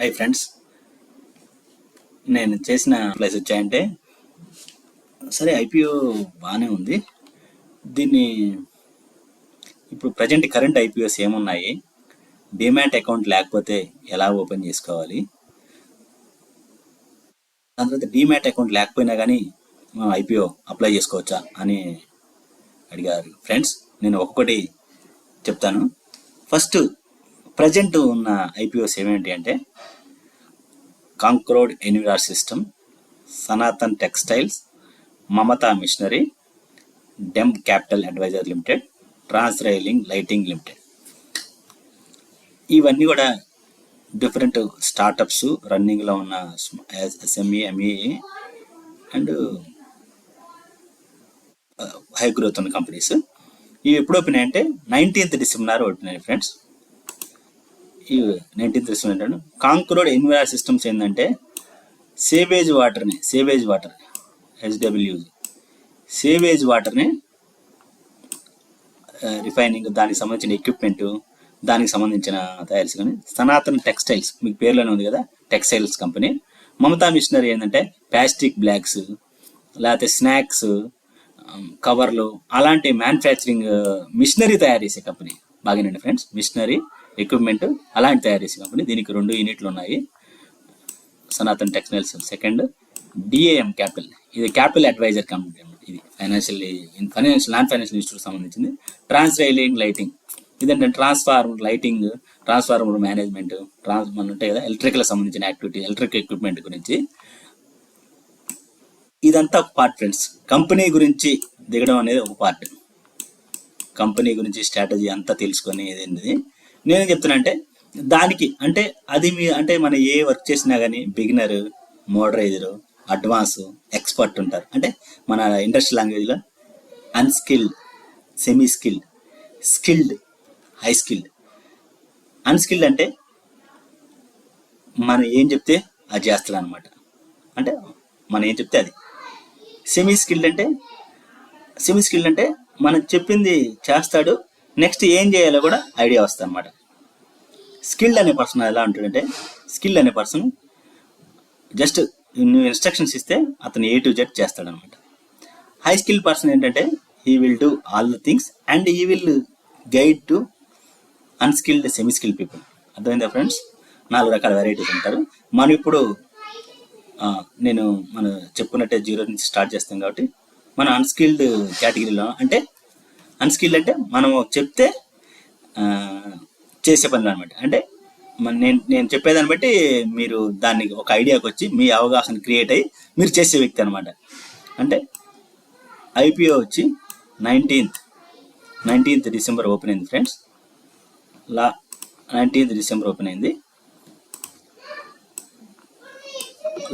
Hi friends, నేను చేసిన place వచ్చాయంటే సరే ఐపీఓ బాగానే ఉంది. దీన్ని ఇప్పుడు ప్రజెంట్ కరెంట్ ఐపీఓస్ ఏమున్నాయి, డిమాట్ అకౌంట్ లేకపోతే ఎలా ఓపెన్ చేసుకోవాలి, దాని తర్వాత డిమాట్ అకౌంట్ లేకపోయినా కానీ మనం ఐపీఓ అప్లై చేసుకోవచ్చా అని అడిగారు ఫ్రెండ్స్. నేను ఒక్కొక్కటి చెప్తాను. ఫస్ట్ ప్రజెంట్ ఉన్న ఐపీఓస్ ఏమేంటి అంటే concord enviro system, Sanathan textiles, Mamata machinery, DAM capital advisor limited, trans railing lighting limited. ఇవన్నీ కూడా డిఫరెంట్ స్టార్టప్స్, రన్నింగ్లో ఉన్న SME, ME and high growth ఉన్న కంపెనీస్. ఇవి ఎప్పుడు ఓపెన్ అంటే 19th డిసెంబర్ ఓపెన్ ఫ్రెండ్స్. ఈ 19th డిసెంబర్ అంటే కాంక్రోడ్ ఎన్విరార్ సిస్టమ్స్ ఏంటంటే సేవేజ్ వాటర్ హెచ్డబ్ల్యూజీ సేవేజ్ వాటర్ని రిఫైనింగ్, దానికి సంబంధించిన ఎక్విప్మెంట్, దానికి సంబంధించిన తయారీస్. కానీ సనాతన్ టెక్స్టైల్స్ మీకు పేర్లోనే ఉంది కదా, టెక్స్టైల్స్ కంపెనీ. మమతా మిషనరీ ఏంటంటే ప్లాస్టిక్ బ్యాగ్స్, లేకపోతే స్నాక్స్, కవర్లు, అలాంటి మ్యానుఫ్యాక్చరింగ్ మిషనరీ తయారు చేసే కంపెనీ. బాగానండి ఫ్రెండ్స్, మిషనరీ ఎక్విప్మెంట్ అలాంటి తయారు చేసే కంపెనీ. దీనికి 2 యూనిట్లు ఉన్నాయి. Sanatan textiles. Second DAM capital, ఇది క్యాపిటల్ అడ్వైజర్ కంపెనీ. ఇది ఫైనాన్షియల్ నాన్ ఫైనాన్షియల్ ఇన్స్టిట్యూట్ సంబంధించింది. ట్రాన్స్ రైలింగ్ లైటింగ్, ఇదంటే ట్రాన్స్ఫార్మర్ లైటింగ్, ట్రాన్స్ఫార్మర్ మేనేజ్మెంట్, మన ఉంటాయి కదా ఎలక్ట్రికల్ సంబంధించిన యాక్టివిటీ, ఎలక్ట్రిక్ ఎక్విప్మెంట్ గురించి. ఇదంతా ఒక పార్ట్ ఫ్రెండ్స్. కంపెనీ గురించి దిగడం అనేది ఒక పార్ట్. కంపెనీ గురించి స్ట్రాటజీ అంతా తెలుసుకొని ఏంటిది నేను చెప్తున్నా అంటే దానికి అంటే అది అంటే మనం ఏ వర్క్ చేసినా కానీ బిగినర్, మోడరైజరు, అడ్వాన్స్, ఎక్స్పర్ట్ ఉంటారు. అంటే మన ఇండస్ట్రియల్ లాంగ్వేజ్లో unskilled, semi skilled, skilled, high skilled. Unskilled అంటే మనం ఏం చెప్తే అది చేస్తాడు అనమాట, అంటే మనం ఏం చెప్తే అది. సెమీ స్కిల్డ్ అంటే మనం చెప్పింది చేస్తాడు, నెక్స్ట్ ఏం చేయాలో కూడా ఐడియా వస్తుంది అనమాట. స్కిల్డ్ అనే పర్సన్ ఎలా ఉంటాడంటే, స్కిల్డ్ అనే పర్సన్ జస్ట్ నువ్వు ఇన్స్ట్రక్షన్స్ ఇస్తే అతను A to Z చేస్తాడు అనమాట. హై స్కిల్ పర్సన్ ఏంటంటే he will do all the things and he will guide to unskilled, semi skilled people. అర్థమైందా ఫ్రెండ్స్? 4 రకాల వెరైటీస్ ఉంటారు. మనం ఇప్పుడు మనం చెప్పుకున్నట్టే 0 నుంచి స్టార్ట్ చేస్తాం కాబట్టి మన అన్స్కిల్డ్ కేటగిరీలో. అంటే అన్స్కిల్డ్ అంటే మనం చెప్తే చేసే పనులు అనమాట. అంటే నేను చెప్పేదాన్ని బట్టి మీరు దాన్ని ఒక ఐడియాకి వచ్చి మీ అవగాహన క్రియేట్ అయ్యి మీరు చేసే వ్యక్తి అనమాట. అంటే ఐపీఓ వచ్చి 19th డిసెంబర్ ఓపెన్ అయింది ఫ్రెండ్స్. 19th డిసెంబర్ ఓపెన్ అయింది.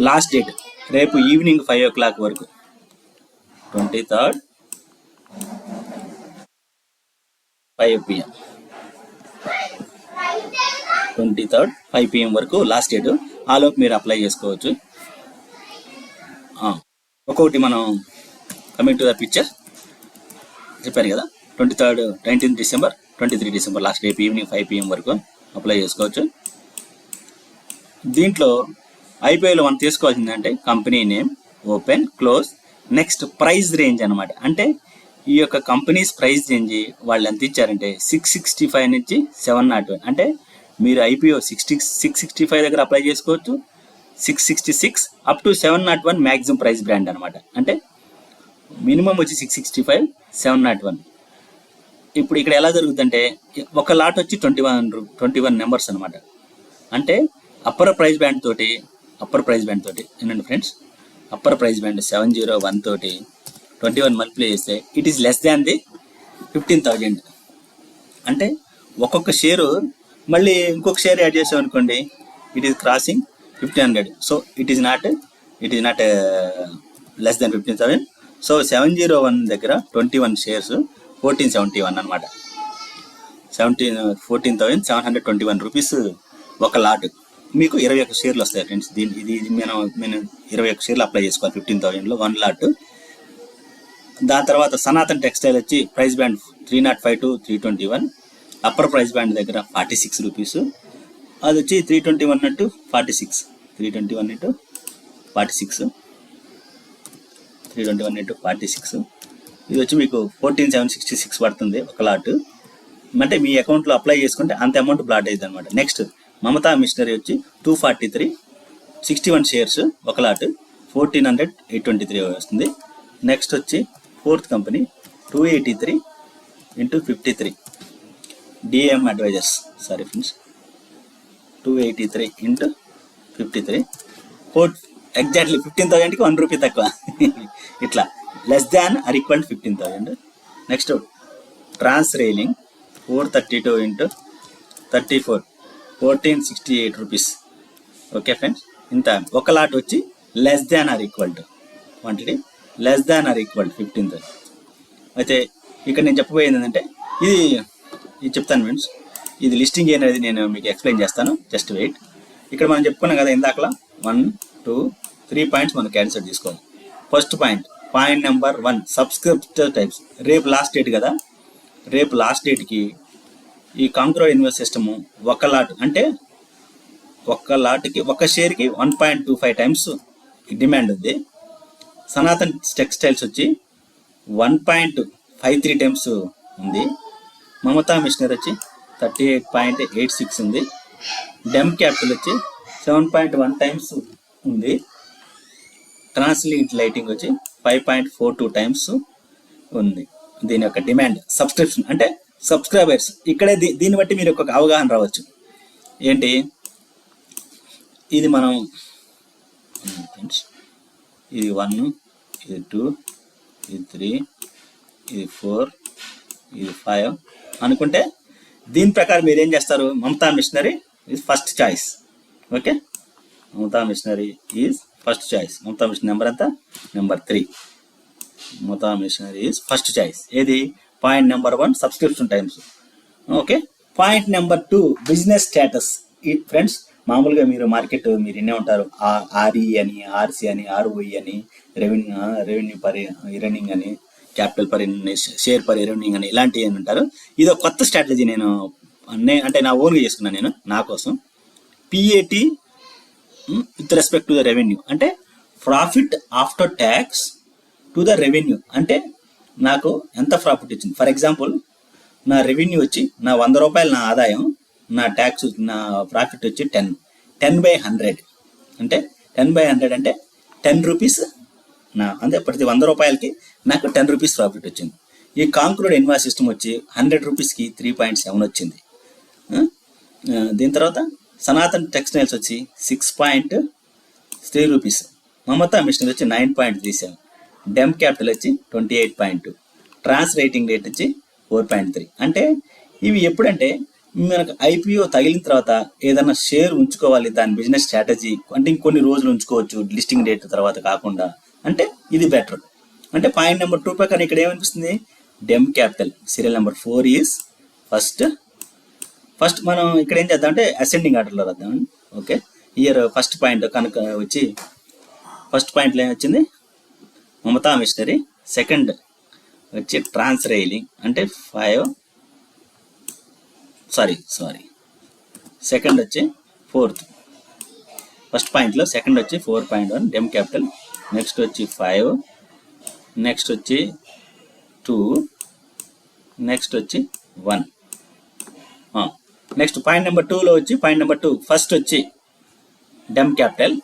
లాస్ట్ డేట్ రేపు ఈవినింగ్ 5 o'clock వరకు, 23rd 5 PM 23rd 5 PM వరకు లాస్ట్ డేట్. ఆలోపు మీరు అప్లై చేసుకోవచ్చు. ఒక్కొక్కటి మనం కమింగ్ టు ద పిక్చర్ చెప్పాను కదా, 19th డిసెంబర్ 23 డిసెంబర్ లాస్ట్ రేపు ఈవినింగ్ 5 PM వరకు అప్లై చేసుకోవచ్చు. దీంట్లో ఐపీఐలో మనం తీసుకోవాల్సింది అంటే company name, open, close, next price range అనమాట. అంటే ఈ యొక్క కంపెనీస్ ప్రైస్ రేంజ్ వాళ్ళు ఎంత ఇచ్చారంటే 665 నుంచి 701. అంటే మీరు ఐపీఓ 665 దగ్గర అప్లై చేసుకోవచ్చు, 666 up to 701 maximum price brand అనమాట. అంటే మినిమం వచ్చి 665, 701. ఇప్పుడు ఇక్కడ ఎలా జరుగుతుందంటే ఒక లాట్ వచ్చి 21 నెంబర్స్ అనమాట. అంటే అప్పర్ ప్రైస్ బ్యాండ్ తోటి ఏంటండి ఫ్రెండ్స్, అప్పర్ ప్రైస్ బ్యాండ్ 701 తోటి 21 మల్టిప్లై చేస్తే it is less than the 15,000. అంటే ఒక్కొక్క షేరు మళ్ళీ ఇంకొక షేర్ యాడ్ చేసాం అనుకోండి, it is crossing 1500. So it is not less than 15,000. So 701 దగ్గర 21 షేర్స్ 1471 అనమాట. 14,721 రూపీస్ ఒక లాట్. మీకు 21 షేర్లు వస్తాయి ఫ్రెండ్స్. ఇది మనం 21 షేర్లు అప్లై చేసుకోవాలి 15,000లో 1 లాట్. దాని తర్వాత సనాతన్ టెక్స్టైల్ వచ్చి price band 305 to 321. Upper price band దగ్గర 46 రూపీస్. అది వచ్చి 321/46, 321/46, 321/46. ఇది వచ్చి మీకు 14,766 పడుతుంది ఒక లాట్. అంటే మీ అకౌంట్లో అప్లై చేసుకుంటే అంత అమౌంట్ బ్లాట్ అయ్యింది అనమాట. నెక్స్ట్ మమతా మిషనరీ వచ్చి 243, 61 షేర్స్ ఒక లాట్, 14,823 వస్తుంది. నెక్స్ట్ వచ్చి fourth company 283 × 53 DM advisors, sorry friends, 283 × 53, exactly 15,000కి 1 రూపీ తక్కువ. ఇట్లా less than or equal 15,000. Next trans railing 432 × 34, 1468 rupees. Okay friends, ఇంత ఒక లాట్ వచ్చి less than or equal to quantity less than or equal 15,000. అయితే ఇక్కడ నేను చెప్పబోయేది ఏంటంటే ఇది చెప్తాను ఫ్రెండ్స్. ఇది లిస్టింగ్ అనేది నేను మీకు ఎక్స్ప్లెయిన్ చేస్తాను, జస్ట్ వెయిట్. ఇక్కడ మనం చెప్పుకున్నాం కదా ఇందాకలా 1, 2, 3 పాయింట్స్ మనం క్యాన్సిల్ తీసుకోవాలి. ఫస్ట్ పాయింట్ నెంబర్ 1, సబ్స్క్రిప్టర్ టైప్స్. రేపు లాస్ట్ డేట్ కదా, రేపు లాస్ట్ డేట్కి ఈ కాంక్రో ఇన్వెస్ట్ సిస్టము ఒక లాట్ అంటే ఒక లాట్కి ఒక షేర్కి 1.25 టైమ్స్ డిమాండ్ ఉంది. సనాతన్ టెక్స్టైల్స్ వచ్చి 1.53 టైమ్స్ ఉంది. మమతా మిషనరీ వచ్చి 38.86 ఉంది. డెమ్ క్యాపిటల్ వచ్చి 7.1 టైమ్స్ ఉంది. ట్రాన్స్లీట్ లైటింగ్ వచ్చి 5.42 టైమ్స్ ఉంది. దీని యొక్క డిమాండ్ సబ్స్క్రిప్షన్ అంటే సబ్స్క్రైబర్స్. ఇక్కడే దీన్ని బట్టి మీరు ఒక అవగాహన రావచ్చు. ఏంటి ఇది మనం ఇది 1, ఇది 2, ఇది 3, ఇది 4, ఇది 5 అనుకుంటే దీని ప్రకారం మీరు ఏం చేస్తారు? Mamata machinery is first choice. Okay, Mamata machinery is first choice. Mamata machinery number ఎంత? Number 3. Mamata machinery is first choice. ఏది? Point number 1 subscription times. Okay, point number 2 business status. Friends, మామూలుగా మీరు మార్కెట్ మీరు ఎన్నే ఉంటారు, ఆర్ఈ అని, ఆర్సి అని, ఆర్ఓఈ అని, రెవెన్యూ పర్ ఎర్నింగ్ అని, capital per share per earning అని, ఇలాంటివి అని ఉంటారు. ఇది ఒక కొత్త స్ట్రాటజీ నేను అంటే నా ఓన్గా చేసుకున్నాను నేను నా కోసం. PAT with respect to the revenue అంటే profit after tax to the revenue. అంటే నాకు ఎంత ప్రాఫిట్ వచ్చింది. ఫర్ ఎగ్జాంపుల్ నా రెవెన్యూ వచ్చి నా 100 రూపాయలు నా ఆదాయం, నా ట్యాక్స్ నా ప్రాఫిట్ వచ్చి 10/100 అంటే 10/100 అంటే 10 రూపీస్ నా అంటే ప్రతి 100 రూపాయలకి నాకు 10 రూపీస్ ప్రాఫిట్ వచ్చింది. ఈ కాంక్రూడ్ ఇన్వాయిస్ సిస్టమ్ వచ్చి 100 రూపీస్కి 3.7 వచ్చింది. దీని తర్వాత సనాతన్ టెక్స్టైల్స్ వచ్చి 6.3 రూపీస్. మమతా మిషనరీ వచ్చి 9.37. డెమ్ క్యాపిటల్ వచ్చి 28.2. ట్రాన్స్ రేటింగ్ రేట్ వచ్చి 4.3. అంటే ఇవి ఎప్పుడంటే మనకు ఐపీఓ తగిలిన తర్వాత ఏదైనా షేర్ ఉంచుకోవాలి, దాని బిజినెస్ స్ట్రాటజీ అంటే ఇంకొన్ని రోజులు ఉంచుకోవచ్చు లిస్టింగ్ డేట్ తర్వాత కాకుండా, అంటే ఇది బెటర్. అంటే పాయింట్ నెంబర్ 2 ప్రకారం ఇక్కడ ఏమనిపిస్తుంది? DAM capital serial number 4 is first మనం ఇక్కడ ఏం చేద్దాం అంటే అసెండింగ్ ఆర్డర్లో రాద్దాం. ఓకే, ఇయర్ ఫస్ట్ పాయింట్ కనుక వచ్చి ఫస్ట్ పాయింట్లో ఏమొచ్చింది? మమతా మిషనరీ. సెకండ్ వచ్చి ట్రాన్స్ రైలింగ్ అంటే 5 సెకండ్ వచ్చి 4th. ఫస్ట్ పాయింట్లో సెకండ్ వచ్చి 4.1 డెమ్ క్యాపిటల్. నెక్స్ట్ వచ్చి 5, నెక్స్ట్ వచ్చి 2, నెక్స్ట్ వచ్చి 1. నెక్స్ట్ పాయింట్ నెంబర్ 2లో వచ్చి పాయింట్ నెంబర్ 2 ఫస్ట్ వచ్చి డెమ్ క్యాపిటల్,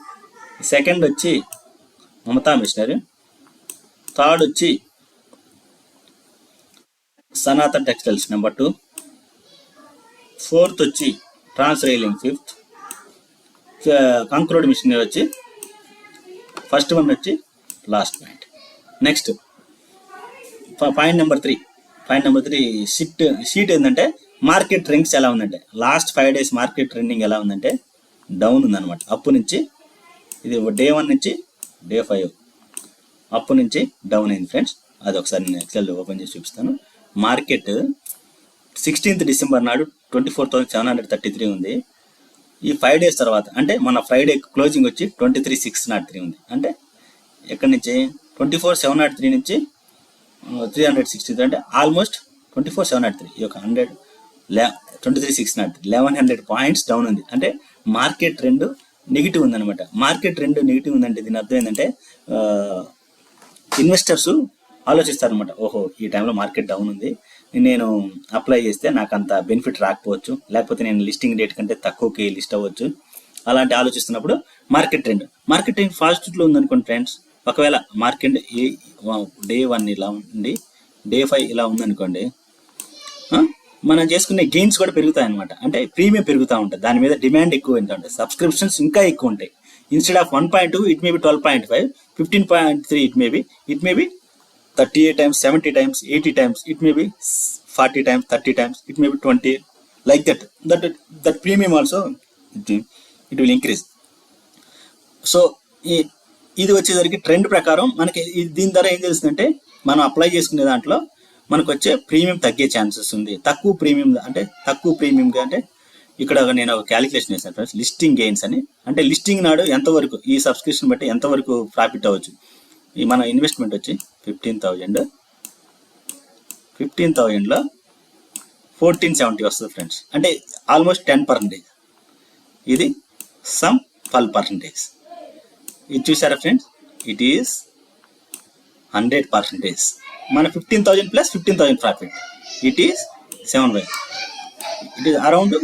సెకండ్ వచ్చి మమతా మిషనరీ, థర్డ్ వచ్చి సనాతన్ టెక్స్టైల్స్ నెంబర్ 2, ఫోర్త్ వచ్చి ట్రాన్స్ రైలింగ్, ఫిఫ్త్ కాంక్రూడ్ మిషనరీ వచ్చి ఫస్ట్ వన్ వచ్చి last point. Next point number 3 sheet ఏంటంటే మార్కెట్ ట్రెండ్స్ ఎలా ఉందంటే లాస్ట్ 5 days మార్కెట్ ట్రెండింగ్ ఎలా ఉందంటే డౌన్ ఉందన్నమాట. అప్పు నుంచి ఇది డే 1 నుంచి డే 5 అప్పు నుంచి డౌన్ అయింది ఫ్రెండ్స్. అది ఒకసారి నేను ఎక్సెల్ ఓపెన్ చేసి చూపిస్తాను. మార్కెట్ 16th December నాడు 24,733 ఉంది. ఈ 5 days తర్వాత అంటే మన ఫ్రైడే క్లోజింగ్ వచ్చి 23,603 ఉంది. అంటే ఎక్కడి నుంచి 24,703 నుంచి 363 అంటే ఆల్మోస్ట్ 24,703. ఈ యొక్క 100 23,600 1100 పాయింట్స్ డౌన్ ఉంది. అంటే మార్కెట్ ట్రెండ్ నెగిటివ్ ఉందన్నమాట. మార్కెట్ ట్రెండ్ నెగిటివ్ ఉందంటే దీని అర్థం ఏంటంటే ఇన్వెస్టర్స్ ఆలోచిస్తారనమాట, ఓహో ఈ టైంలో మార్కెట్ డౌన్ ఉంది, నేను అప్లై చేస్తే నాకు అంత బెనిఫిట్ రాకపోవచ్చు, లేకపోతే నేను లిస్టింగ్ డేట్ కంటే తక్కువకి లిస్ట్ అవ్వచ్చు. అలాంటి ఆలోచిస్తున్నప్పుడు మార్కెట్ ట్రెండ్ పాజిటివ్లో ఉందనుకోండి ఫ్రెండ్స్. ఒకవేళ మార్కెట్ డే 1 ఇలా ఉండి డే 5 ఇలా ఉందనుకోండి, మనం చేసుకునే గెయిన్స్ కూడా పెరుగుతాయి అనమాట. అంటే ప్రీమియం పెరుగుతూ ఉంటుంది, దాని మీద డిమాండ్ ఎక్కువ ఉంటుంది, సబ్స్క్రిప్షన్స్ ఇంకా ఎక్కువ ఉంటాయి. Instead of 1.2 it may be 12.5, 15.3 it may be 38 times, 70 times, 80 times, it may be 40 times, 30 times, it may be 20, like that. That premium also it will increase. So ఇది వచ్చేసరికి ట్రెండ్ ప్రకారం మనకి దీని ద్వారా ఏం తెలుస్తుందంటే, మనం అప్లై చేసుకునే దాంట్లో మనకు వచ్చే ప్రీమియం తగ్గే ఛాన్సెస్ ఉంది. తక్కువ ప్రీమియంగా అంటే ఇక్కడ నేను ఒక క్యాలిక్యులేషన్ చేశాను ఫ్రెండ్స్, లిస్టింగ్ గెయిన్స్ అని. అంటే లిస్టింగ్ నాడు ఎంతవరకు ఈ సబ్స్క్రిప్షన్ బట్టి ఎంతవరకు ప్రాఫిట్ అవ్వచ్చు. ఈ మన ఇన్వెస్ట్మెంట్ వచ్చి 15,000, 15,000లో 1470 వస్తుంది ఫ్రెండ్స్. అంటే ఆల్మోస్ట్ 10%. ఇది సమ్ 12%. ఇది చూసారా ఫ్రెండ్స్, ఇట్ ఈస్ 100%. మన 15,000 plus 15,000 profit, it is 7 it is around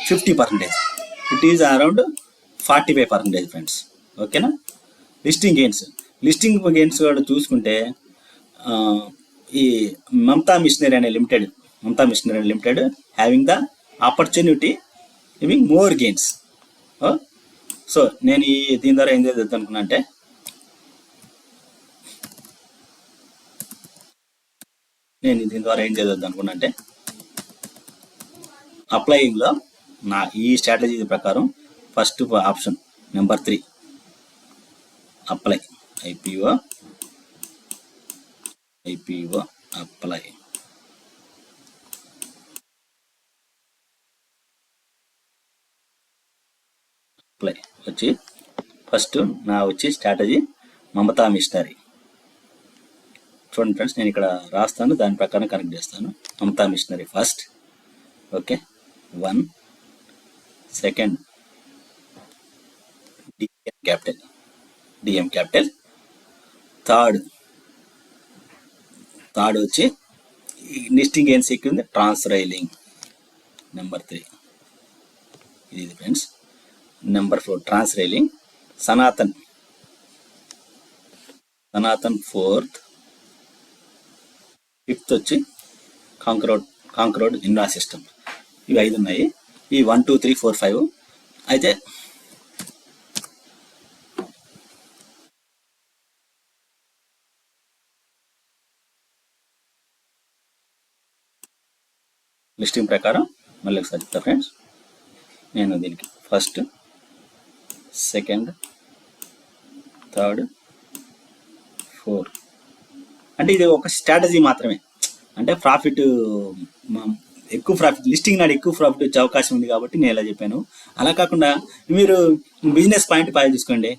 50%. It is around 45% friends. ఓకేనా. లిస్టింగ్ గెయిన్స్ కూడా చూసుకుంటే ఈ మమతా మిషనరీ అనే limited having the opportunity giving more gains. So నేను దీని ద్వారా ఏం చేద్దాం అనుకున్నా అంటే, అప్లయింగ్లో నా ఈ స్ట్రాటజీ ప్రకారం first option number 3 apply, IPO apply. వచ్చి ఫస్ట్ నా వచ్చి స్ట్రాటజీ మమతా మిషనరీ. చూడండి ఫ్రెండ్స్, నేను ఇక్కడ రాస్తాను, దాని ప్రకారం కనెక్ట్ చేస్తాను. Mamata machinery first, okay 1. Second DM capital. Third వచ్చి లిస్టింగ్ గెయిన్స్ ఎక్కువ ఉంది, ట్రాన్స్రైలింగ్. నెంబర్ 3 ఇది friends. Number 4 ట్రాన్స్రైలింగ్. Sanatan 4th. 5th వచ్చి కాంక్రోడ్ ఇన్వా సిస్టమ్. ఇవి 5 ఉన్నాయి. ఈ 1, 2, 3, 4, 5 అయితే లిస్టింగ్ ప్రకారం మళ్ళీ ఒకసారి చెప్తా ఫ్రెండ్స్. నేను దీనికి ఫస్ట్, సెకండ్, థర్డ్, 4 అంటే ఇది ఒక స్ట్రాటజీ మాత్రమే. అంటే ఎక్కువ ప్రాఫిట్ లిస్టింగ్ నాడు ఎక్కువ ప్రాఫిట్ వచ్చే అవకాశం ఉంది కాబట్టి నేను ఇలా చెప్పాను. అలా కాకుండా మీరు బిజినెస్ పాయింట్ తీసుకోండి.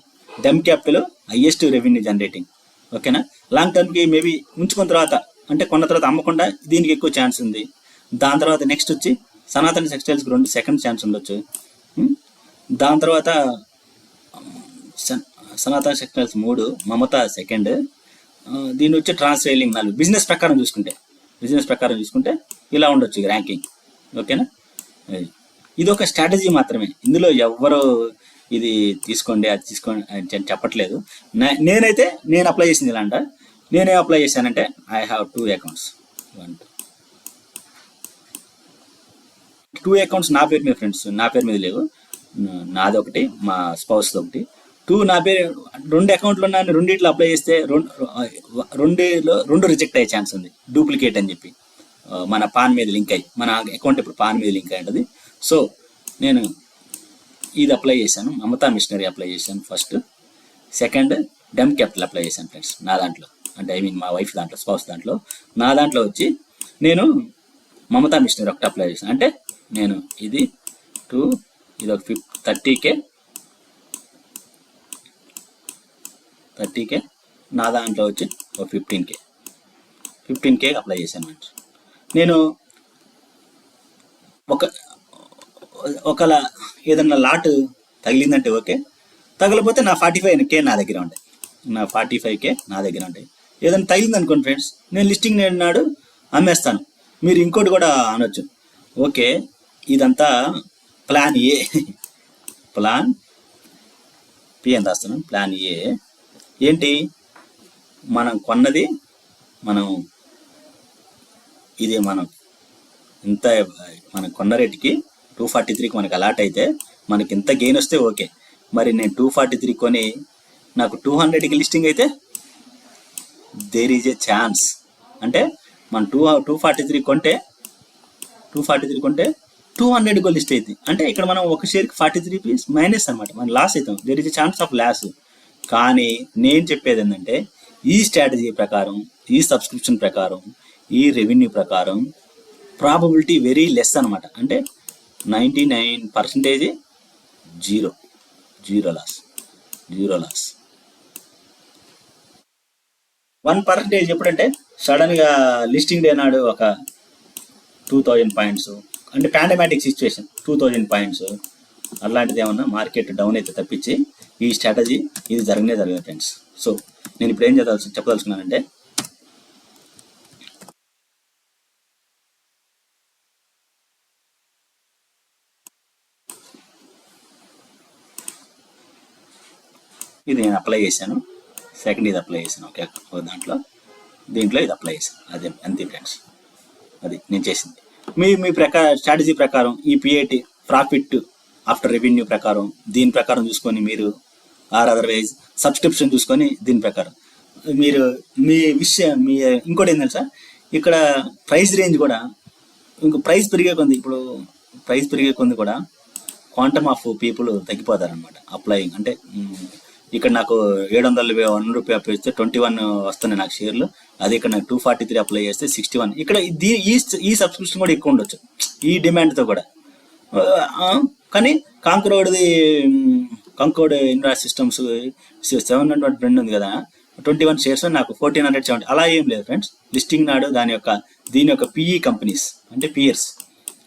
డమ్ క్యాపిటల్ హైయెస్ట్ రెవెన్యూ జనరేటింగ్, ఓకేనా. లాంగ్ టర్మ్కి మేబీ ఉంచుకున్న తర్వాత, అంటే కొన్న తర్వాత అమ్మకుండా దీనికి ఎక్కువ ఛాన్స్ ఉంది. దాని తర్వాత నెక్స్ట్ వచ్చి సనాతన టెక్స్టైల్స్కి 2 సెకండ్ ఛాన్స్ ఉండొచ్చు. దాని తర్వాత సనాతన టెక్స్టైల్స్ 3, మమతా సెకండ్. దీని వచ్చి ట్రాన్స్రైలింగ్ 4. బిజినెస్ ప్రకారం చూసుకుంటే ఇలా ఉండొచ్చు ర్యాంకింగ్, ఓకేనా. ఇది ఒక స్ట్రాటజీ మాత్రమే. ఇందులో ఎవ్వరు ఇది తీసుకోండి అది తీసుకోండి అని చెప్పట్లేదు. నేను అప్లై చేసింది ఇలా అంట. నేనే అప్లై చేశానంటే ఐ హ్యావ్ 2 అకౌంట్స్. 2 అకౌంట్స్ నా పేరు మీద ఫ్రెండ్స్, నా పేరు మీద లేవు. నాది ఒకటి, మా స్పౌస్ది ఒకటి. 2 నా పేరు, 2 అకౌంట్లు ఉన్నాయని రెండిట్లో అప్లై చేస్తే 2 రిజెక్ట్ అయ్యే ఛాన్స్ ఉంది, డూప్లికేట్ అని చెప్పి. మన పాన్ మీద లింక్ అయ్యి, మన అకౌంట్ ఇప్పుడు పాన్ మీద లింక్ అయి ఉంటుంది. సో నేను ఇది అప్లై చేశాను, మమతా మిషనరీ అప్లై చేశాను ఫస్ట్. సెకండ్ డమ్ క్యాపిటల్ అప్లై చేశాను ఫ్రెండ్స్ నా దాంట్లో, అంటే ఐ మీన్ మా వైఫ్ దాంట్లో, స్పౌస్ దాంట్లో. నా దాంట్లో వచ్చి నేను మమతా మిషనరీ ఒకటి అప్లై చేశాను. అంటే నేను ఇది 2, ఇది ఒక 30K, నా దాంట్లో వచ్చి ఒక 15K అప్లై చేశాను ఫ్రెండ్స్. నేను ఒక ఒకలా ఏదన్నా లాట్ తగిలిందంటే ఓకే, తగలపోతే నా 45K నా దగ్గర ఉంటాయి, నా 45K నా దగ్గర ఉంటాయి. ఏదైనా తగిలింది అనుకోండి ఫ్రెండ్స్, నేను లిస్టింగ్ నాడు అమ్మేస్తాను. మీరు ఇంకోటి కూడా అనొచ్చు, ఓకే ఇదంతా ప్లాన్ ఏ, ప్లాన్ పి అని రాస్తాను. ప్లాన్ ఏ ఏంటి, మనం కొన్నది మనం ఇది మనం ఇంత మనం కొన్న రేటుకి 243కి మనకు అలాట్ అయితే మనకి ఇంత గెయిన్ వస్తే ఓకే. మరి నేను 243 కొని నాకు 200కి లిస్టింగ్ అయితే దేర్ ఈజ్ ఏ ఛాన్స్. అంటే మనం 243 కొంటే 200కి లిస్ట్ అవుతుంది. అంటే ఇక్కడ మనం ఒక షేర్కి 43 రూపీస్ మైనస్ అనమాట, మనం లాస్ అవుతాం. There is a chance of loss. కానీ నేను చెప్పేది ఏంటంటే ఈ స్ట్రాటజీ ప్రకారం, ఈ సబ్స్క్రిప్షన్ ప్రకారం, ఈ రెవెన్యూ ప్రకారం ప్రాబబిలిటీ వెరీ లెస్ అనమాట. అంటే 99% జీరో లాస్. 1% ఎప్పుడంటే సడన్గా లిస్టింగ్ డే నాడు ఒక 2000 పాయింట్స్, అంటే పాండమాటిక్ సిచ్యువేషన్ 2000 పాయింట్స్ అలాంటిది ఏమన్నా మార్కెట్ డౌన్ అయితే తప్పించి ఈ స్ట్రాటజీ ఇది జరగదు ఫ్రెండ్స్. సో నేను ఇప్పుడు ఏం చెప్పదలుచుకున్నానంటే, ఇది నేను అప్లై చేశాను, సెకండ్ ఇది అప్లై చేశాను, ఓకే దీంట్లో ఇది అప్లై చేశాను, అదే అంతే ఫ్రెండ్స్. అది నేను చేసింది. మీ స్ట్రాటజీ ప్రకారం ఈ PAT ప్రాఫిట్ ఆఫ్టర్ రెవెన్యూ ప్రకారం దీని ప్రకారం చూసుకొని మీరు, ఆర్ అదర్వైజ్ సబ్స్క్రిప్షన్ చూసుకొని దీని ప్రకారం మీరు మీ ఇంకోటి ఏంటంటే సార్, ఇక్కడ ప్రైస్ రేంజ్ కూడా ప్రైస్ పెరిగే కొంది కూడా క్వాంటమ్ ఆఫ్ పీపుల్ తగ్గిపోతారనమాట అప్లయింగ్. అంటే ఇక్కడ నాకు 700 రూపాయలు అప్లై చేస్తే 21 వస్తున్నాయి నాకు షేర్లు, అది ఇక్కడ నాకు 243 అప్లై చేస్తే 61. ఇక్కడ ఈ సబ్స్క్రిప్షన్ కూడా ఎక్కువ ఉండొచ్చు ఈ డిమాండ్తో కూడా. కానీ కాంకోడ్ ఇన్రా సిస్టమ్స్ 700 బ్రెండ్ ఉంది కదా, 21 షేర్స్ నాకు 1470. అలా ఏం లేదు ఫ్రెండ్స్. లిస్టింగ్ నాడు దీని యొక్క PE కంపెనీస్ అంటే పియర్స్,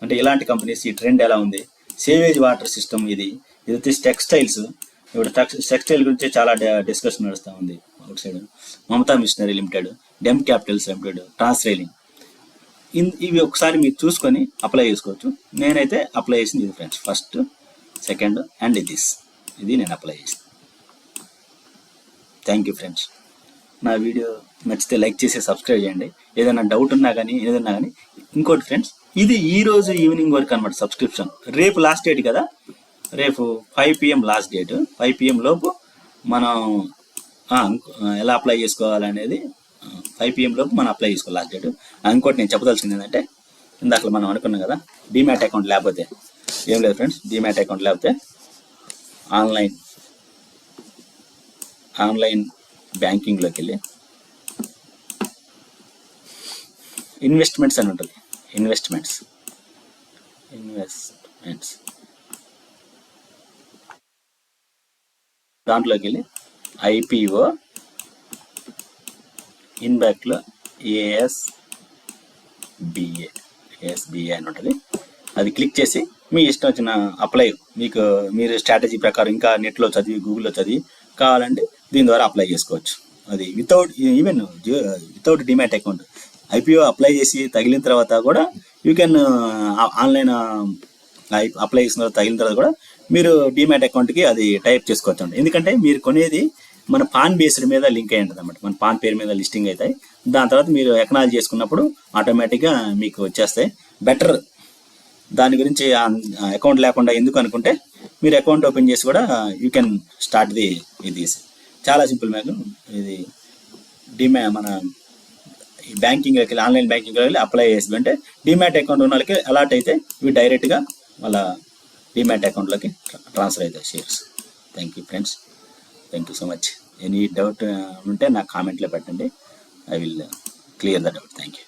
అంటే ఇలాంటి కంపెనీస్ ఈ ట్రెండ్ ఎలా ఉంది. సేవేజ్ వాటర్ సిస్టమ్ ఇది వచ్చేసి టెక్స్టైల్స్. ఇప్పుడు టెక్స్టైల్ గురించి చాలా డిస్కషన్ నడుస్తూ ఉంది outside. Mamata machinery limited, DAM capitals limited, ట్రాన్స్రైలింగ్, ఇవి ఒకసారి మీరు చూసుకొని అప్లై చేసుకోవచ్చు. నేనైతే అప్లై చేసింది ఇది ఫ్రెండ్స్, ఫస్ట్, సెకండ్ అండ్ ఇది నేను అప్లై చేసాను. Thank you friends. నా వీడియో నచ్చితే లైక్ చేసి సబ్స్క్రైబ్ చేయండి. ఏదైనా డౌట్ ఉన్నా కానీ ఇంకోటి ఫ్రెండ్స్, ఇది ఈరోజు ఈవినింగ్ వరకు అనమాట సబ్స్క్రిప్షన్. రేపు లాస్ట్ డేట్ కదా, రేపు 5 PM లాస్ట్ డేట్. 5 PM లోపు మనం ఎలా అప్లై చేసుకోవాలనేది 5 PM లోపు మనం అప్లై చేసుకోవాలి లాస్ట్ డేట్. ఇంకోటి నేను చెప్పదలుచుకుంది ఏంటంటే, ఇందాక మనం అనుకున్నాం కదా, డీమ్యాట్ అకౌంట్ లేకపోతే ఏం లేదు ఫ్రెండ్స్. డీమ్యాట్ అకౌంట్ లేకపోతే ఆన్లైన్ బ్యాంకింగ్లోకి వెళ్ళి ఇన్వెస్ట్మెంట్స్ అని ఉంటుంది. ఇన్వెస్ట్మెంట్స్ దాంట్లోకి వెళ్ళి IPO ఇన్బ్యాక్లో ASBA అని ఉంటుంది. అది క్లిక్ చేసి మీ ఇష్టం వచ్చిన అప్లై, మీరు స్ట్రాటజీ ప్రకారం ఇంకా నెట్లో చదివి గూగుల్లో చదివి కావాలంటే దీని ద్వారా అప్లై చేసుకోవచ్చు. అది without demat account. IPO apply చేసి తగిలిన తర్వాత కూడా యూ కెన్ ఆన్లైన్ అప్లై చేసిన తర్వాత తగిలిన తర్వాత కూడా మీరు డిమాట్ అకౌంట్కి అది టైప్ చేసుకోవచ్చు. ఎందుకంటే మీరు కొనేది మన పాన్ బేస్డ్ మీద లింక్ అయి ఉంటుంది అన్నమాట. మన పాన్ పేరు మీద లిస్టింగ్ అవుతాయి. దాని తర్వాత మీరు ఎకనాలజీ చేసుకున్నప్పుడు ఆటోమేటిక్గా మీకు వచ్చేస్తాయి. బెటర్ దాని గురించి అకౌంట్ లేకుండా ఎందుకు అనుకుంటే మీరు అకౌంట్ ఓపెన్ చేసి కూడా యూ కెన్ స్టార్ట్ ఇది చాలా సింపుల్. మీకు ఇది మన బ్యాంకింగ్లోకి వెళ్ళి ఆన్లైన్ బ్యాంకింగ్లోకి వెళ్ళి అప్లై చేసి అంటే డిమాట్ అకౌంట్ ఉన్న వాళ్ళకి అలాట్ అయితే ఇవి డైరెక్ట్గా వాళ్ళ డిమాట్ అకౌంట్లోకి ట్రాన్స్ఫర్ అవుతాయి shares. Thank you friends. Thank you so much. Any doubt ఉంటే నాకు కామెంట్లో పెట్టండి. I will clear the doubt. Thank you.